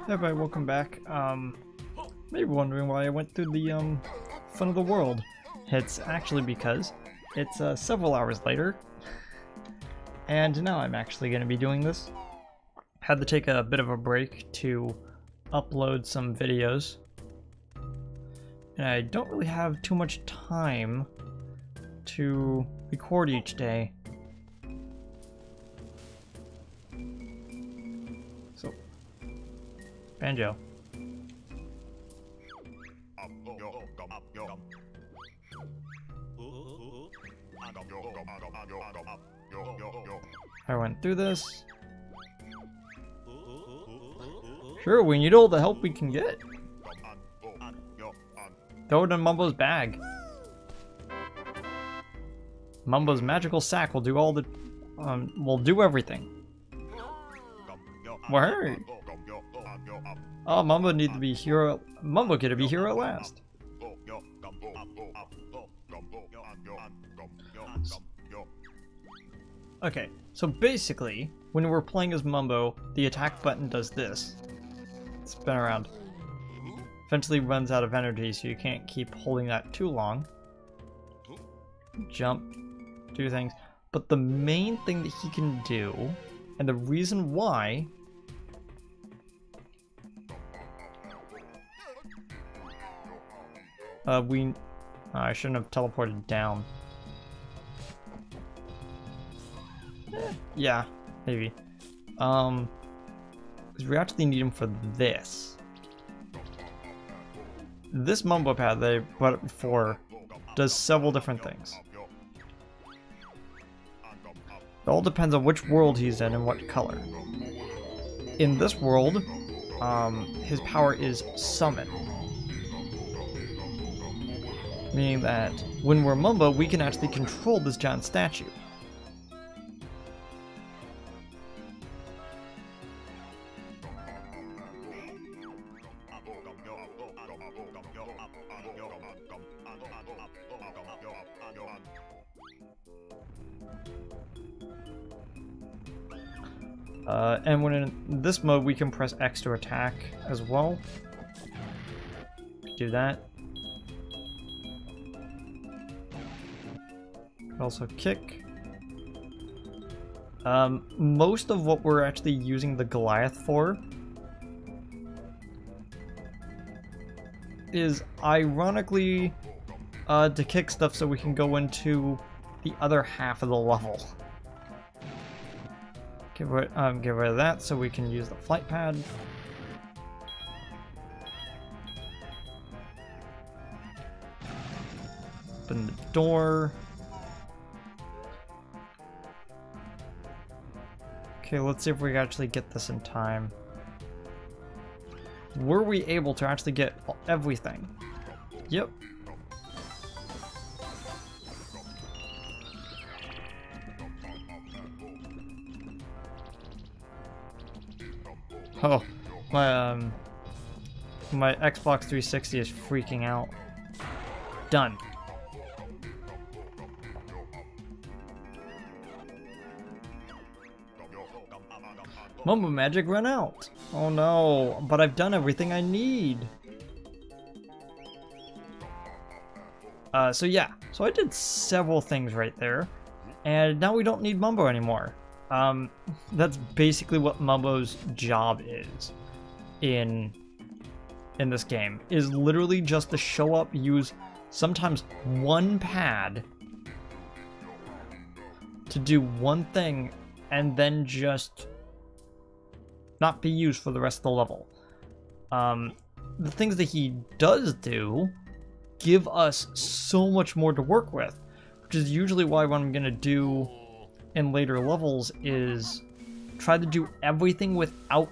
Hey everybody, welcome back. Maybe wondering why I went through the Fun of the World. It's actually because it's several hours later, and now I'm actually going to be doing this. Had to take a bit of a break to upload some videos, and I don't really have too much time to record each day. So, Banjo. I went through this. Sure, we need all the help we can get. Throw it in Mumbo's bag. Mumbo's magical sack will do all the, will do everything. Word. Oh, Mumbo need to be hero. Mumbo get to be hero at last. Okay, so basically, when we're playing as Mumbo, the attack button does this. Spin around. Eventually runs out of energy, so you can't keep holding that too long. Jump, do things. But the main thing that he can do, and the reason why, I shouldn't have teleported down. Yeah, maybe. Because we actually need him for this. This Mumbo pad that I brought up before does several different things. It all depends on which world he's in and what color. In this world, his power is summon. Meaning that when we're Mumbo, we can actually control this giant statue. And when in this mode, we can press X to attack as well. Do that. Also kick. Most of what we're actually using the Goliath for is ironically to kick stuff so we can go into the other half of the level. Get rid of that so we can use the flight pad. Open the door. Okay, let's see if we can actually get this in time. Were we able to actually get everything? Yep. Oh, my Xbox 360 is freaking out. Done. Mumbo magic ran out. Oh no, but I've done everything I need. So yeah, so I did several things right there, and now we don't need Mumbo anymore. That's basically what Mumbo's job is in this game, is literally just to show up, use sometimes one pad to do one thing, and then just not be used for the rest of the level. The things that he does do give us so much more to work with, which is usually why what I'm gonna do in later levels is try to do everything without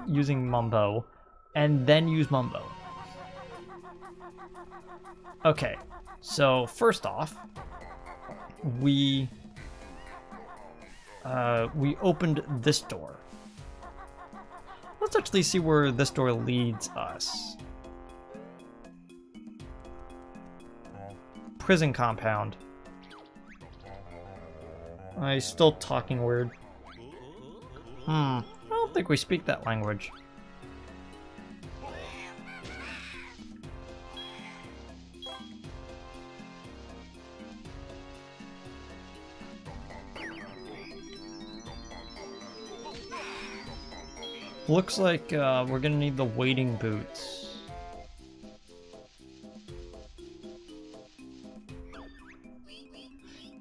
using Mumbo, and then use Mumbo. Okay, so first off, we opened this door. Let's actually see where this door leads us. Prison compound. He's still talking weird. I don't think we speak that language. Looks like we're gonna need the wading boots.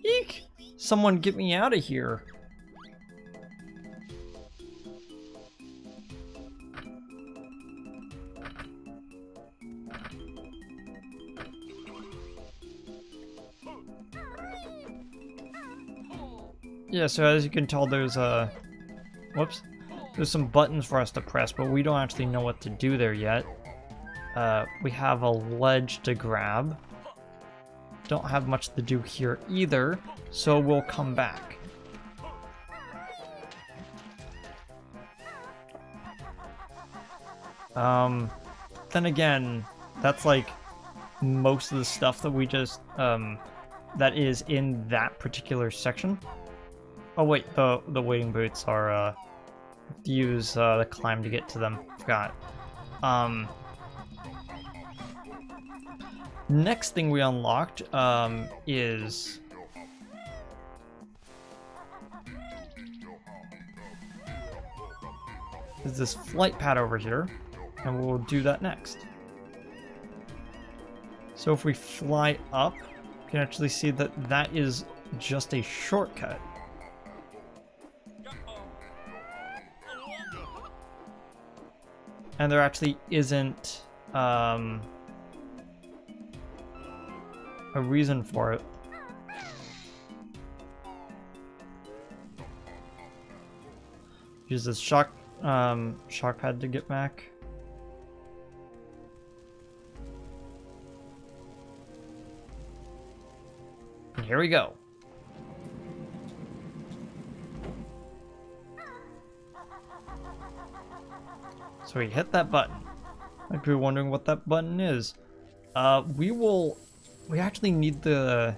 Eek! Someone get me out of here. Yeah, so as you can tell, there's whoops. There's some buttons for us to press, but we don't actually know what to do there yet. We have a ledge to grab. Don't have much to do here either, so we'll come back. Then again, that's like most of the stuff that we just, that is in that particular section. Oh wait, the wading boots are, use the climb to get to them. Forgot. Next thing we unlocked is this flight pad over here, and we'll do that next. So if we fly up, you can actually see that that is just a shortcut. And there actually isn't a reason for it. Use this shock pad to get back. And here we go. So we hit that button. Might be wondering what that button is. We actually need the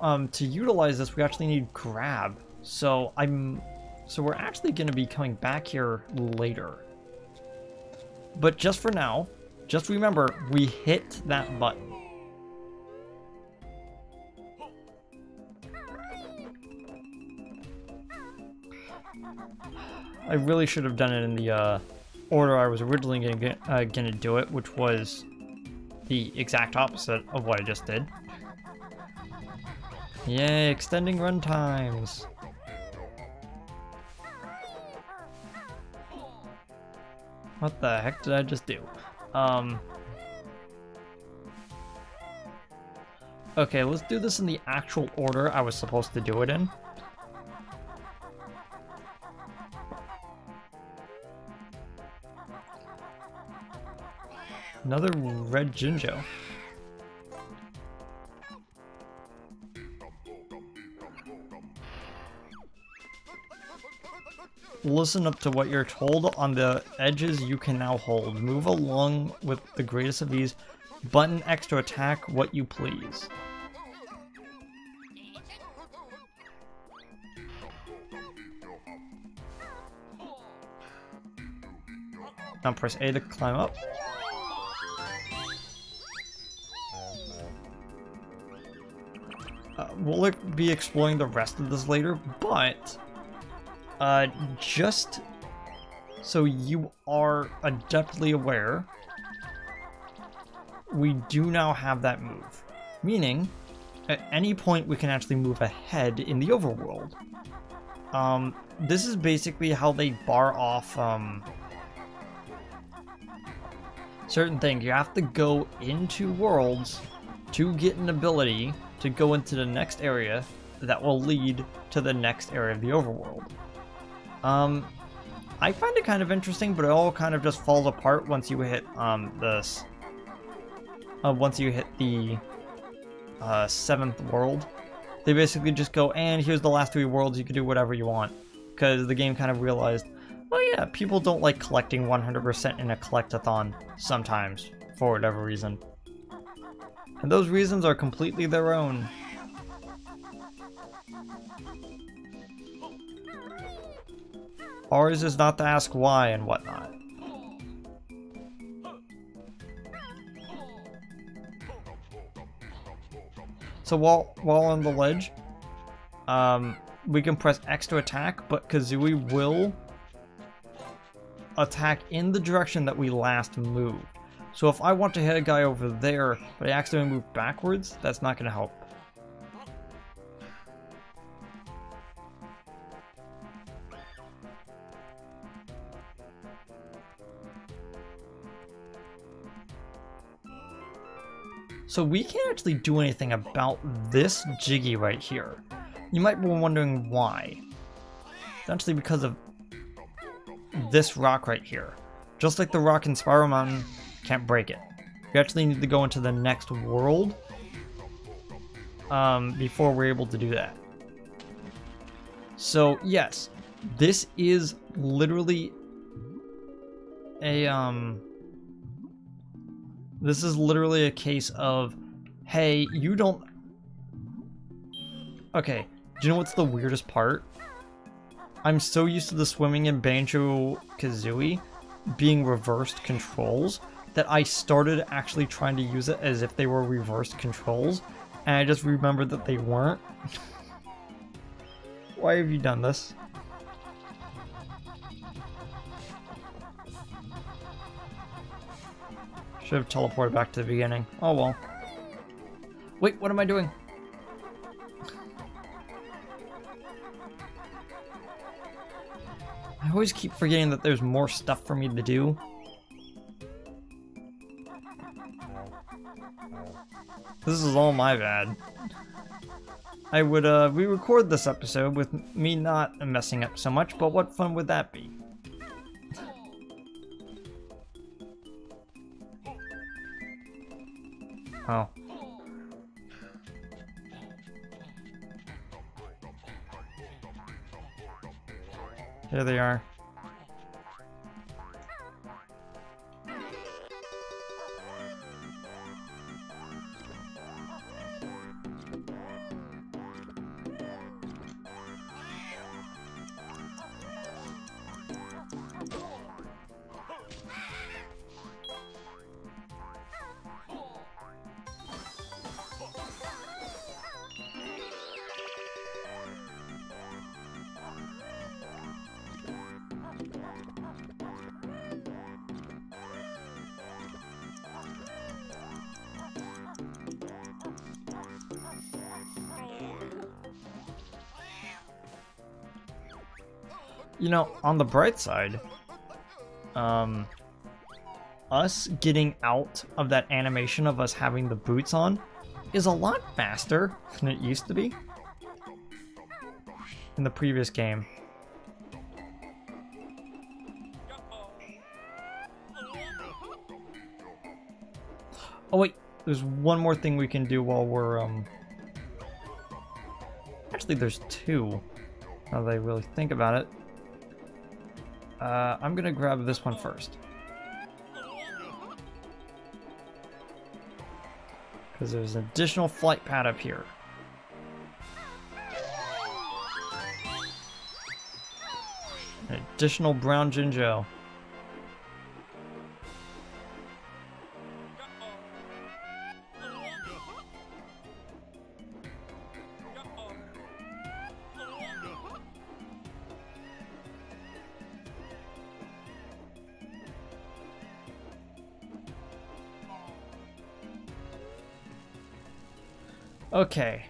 to utilize this, we actually need grab. So we're actually going to be coming back here later. But just for now, just remember we hit that button. I really should have done it in the order I was originally gonna do it, which was the exact opposite of what I just did. Yay, extending run times. What the heck did I just do? Okay, let's do this in the actual order I was supposed to do it in. Another red Jinjo. Listen up to what you're told. On the edges you can now hold. Move along with the greatest of ease. Button X to attack what you please. Now press A to climb up. We'll be exploring the rest of this later, but just so you are adeptly aware, we do now have that move. Meaning, at any point we can actually move ahead in the overworld. This is basically how they bar off certain things. You have to go into worlds to get an ability to go into the next area that will lead to the next area of the overworld. I find it kind of interesting, but it all kind of just falls apart once you hit this. Once you hit the 7th world, they basically just go, and here's the last 3 worlds. You can do whatever you want, because the game kind of realized, well, yeah, people don't like collecting 100% in a collectathon sometimes for whatever reason. And those reasons are completely their own. Ours is not to ask why and whatnot. So while on the ledge, we can press X to attack, but Kazooie will attack in the direction that we last moved. So if I want to hit a guy over there, but I accidentally move backwards, that's not going to help. So we can't actually do anything about this Jiggy right here. You might be wondering why. It's actually because of this rock right here. Just like the rock in Spiral Mountain, can't break it. We actually need to go into the next world before we're able to do that. So yes, this is literally a this is literally a case of, hey, you don't... Okay, do you know what's the weirdest part? I'm so used to the swimming in Banjo-Kazooie being reversed controls that I started actually trying to use it as if they were reversed controls, and I just remembered that they weren't. Why have you done this? Should have teleported back to the beginning. Oh well. Wait, what am I doing? I always keep forgetting that there's more stuff for me to do. This is all my bad. I would re-record this episode with me not messing up so much, but what fun would that be? Oh. There they are. You know, on the bright side, us getting out of that animation of us having the boots on is a lot faster than it used to be in the previous game. Oh wait, there's one more thing we can do while we're, actually there's two, now that I really think about it. I'm gonna grab this one first. Because there's an additional flight pad up here. An additional brown Jinjo. Okay.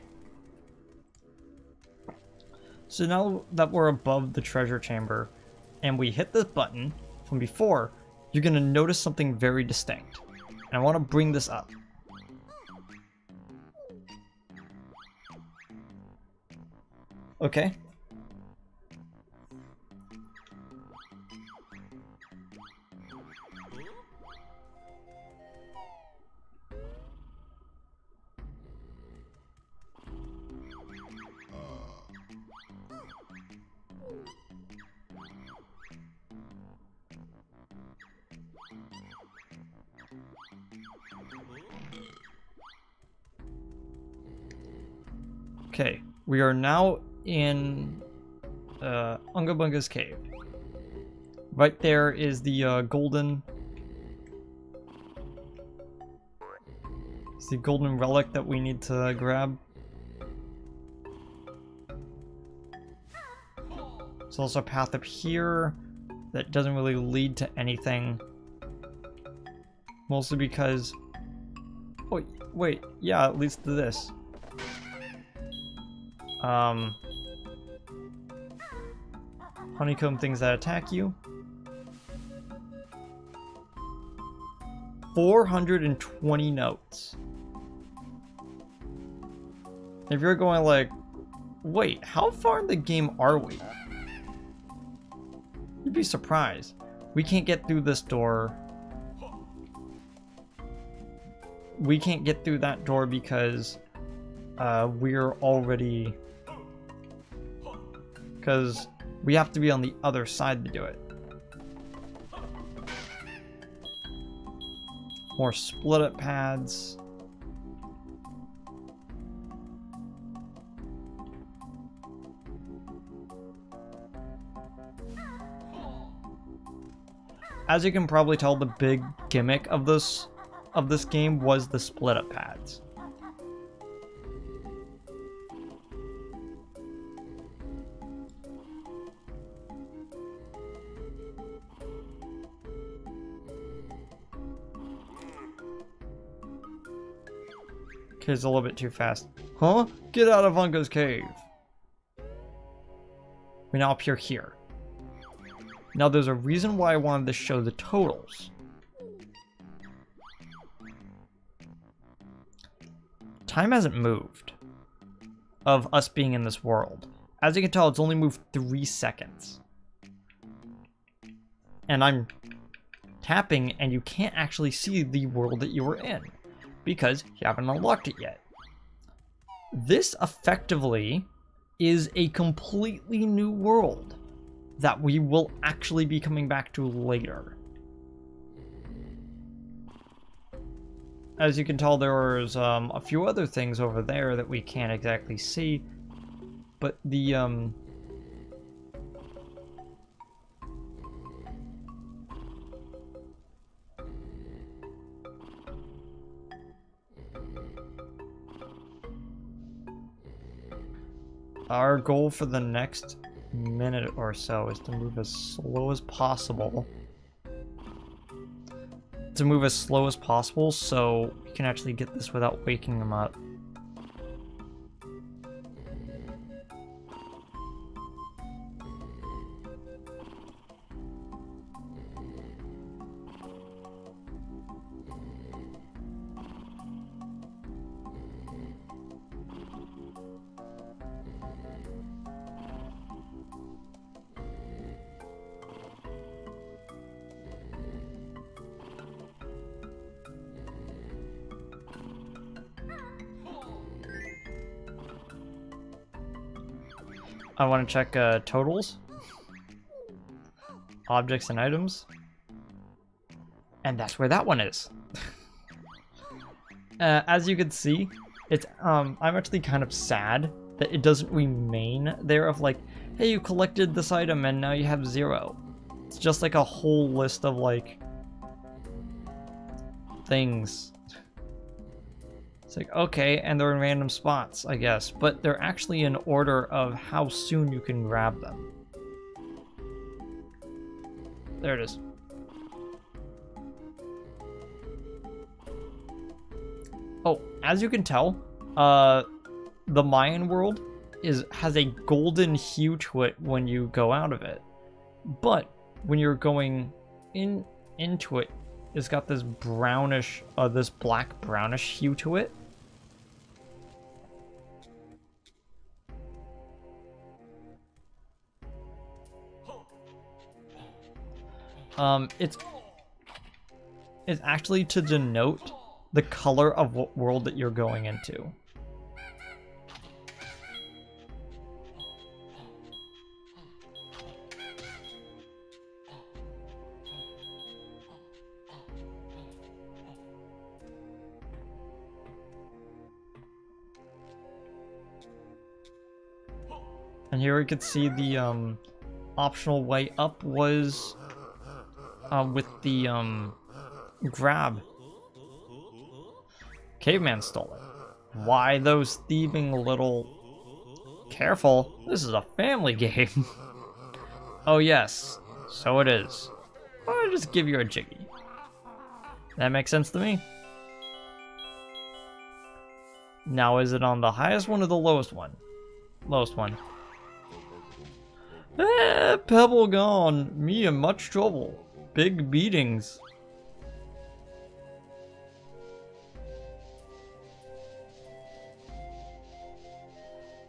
So now that we're above the treasure chamber and we hit this button from before, you're going to notice something very distinct. And I want to bring this up. Okay. Okay, we are now in Unga Bunga's cave. Right there is the golden relic that we need to grab. There's also a path up here that doesn't really lead to anything. Mostly because... Oh, wait, yeah, it leads to this. Honeycomb things that attack you. 420 notes. If you're going like, wait, how far in the game are we? You'd be surprised. We can't get through this door. We can't get through that door because we're already... Because we have to be on the other side to do it. More split up pads. As you can probably tell, the big gimmick of this game was the split up pads. Okay, it's a little bit too fast. Huh? Get out of Ungo's cave. We now appear here. Now there's a reason why I wanted to show the totals. Time hasn't moved of us being in this world. As you can tell, it's only moved 3 seconds. And I'm tapping and you can't actually see the world that you were in because you haven't unlocked it yet. This effectively is a completely new world that we will actually be coming back to later. As you can tell, there's a few other things over there that we can't exactly see, but the our goal for the next minute or so is to move as slow as possible. So we can actually get this without waking them up. I want to check totals, objects and items, and that's where that one is. As you can see, it's I'm actually kind of sad that it doesn't remain there of like, hey, you collected this item and now you have 0. It's just like a whole list of like things. It's like, okay, and they're in random spots, I guess, but they're actually in order of how soon you can grab them. There it is. Oh, as you can tell, the Mayan world has a golden hue to it when you go out of it, but when you're going into it, it's got this brownish, this black brownish hue to it. It's actually to denote the color of what world that you're going into. And here we could see the optional way up was with the grab. Caveman stole it. Why those thieving little... Careful, this is a family game. Oh yes, so it is. I'll just give you a Jiggy. That makes sense to me. Now, is it on the highest one or the lowest one? Lowest one. Pebble gone. Me in much trouble. Big beatings.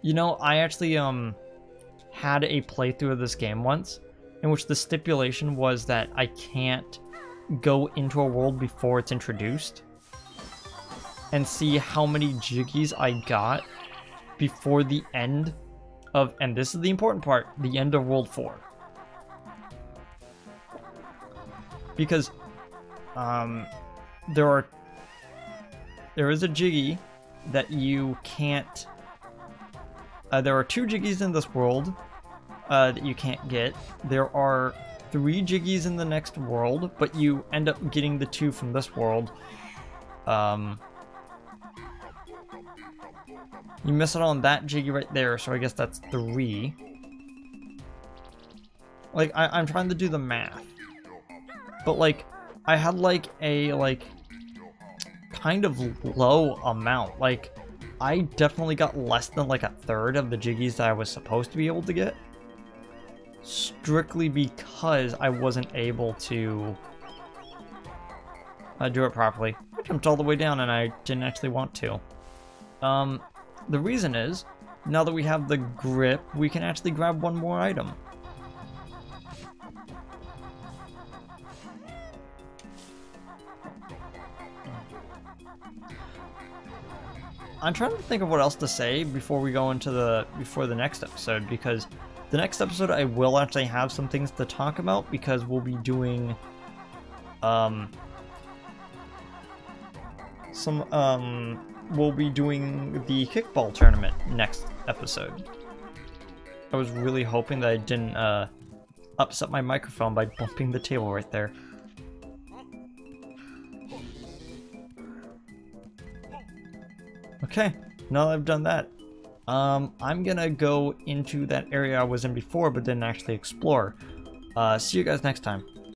You know, I actually had a playthrough of this game once in which the stipulation was that I can't go into a world before it's introduced and see how many Jiggies I got before the end of, and this is the important part, the end of World 4. Because there is a Jiggy that you can't, there are 2 Jiggies in this world that you can't get. There are 3 Jiggies in the next world, but you end up getting the 2 from this world. You miss out on that Jiggy right there, so I guess that's 3. Like, I'm trying to do the math. But, like, I had, like, a, like, kind of low amount. Like, I definitely got less than, like, a third of the Jiggies that I was supposed to be able to get. Strictly because I wasn't able to do it properly. I jumped all the way down and I didn't actually want to. The reason is, now that we have the grip, we can actually grab one more item. I'm trying to think of what else to say before we go into the next episode, because the next episode I will actually have some things to talk about, because we'll be doing we'll be doing the kickball tournament next episode. I was really hoping that I didn't upset my microphone by bumping the table right there. Okay, now that I've done that, I'm gonna go into that area I was in before but didn't actually explore. See you guys next time.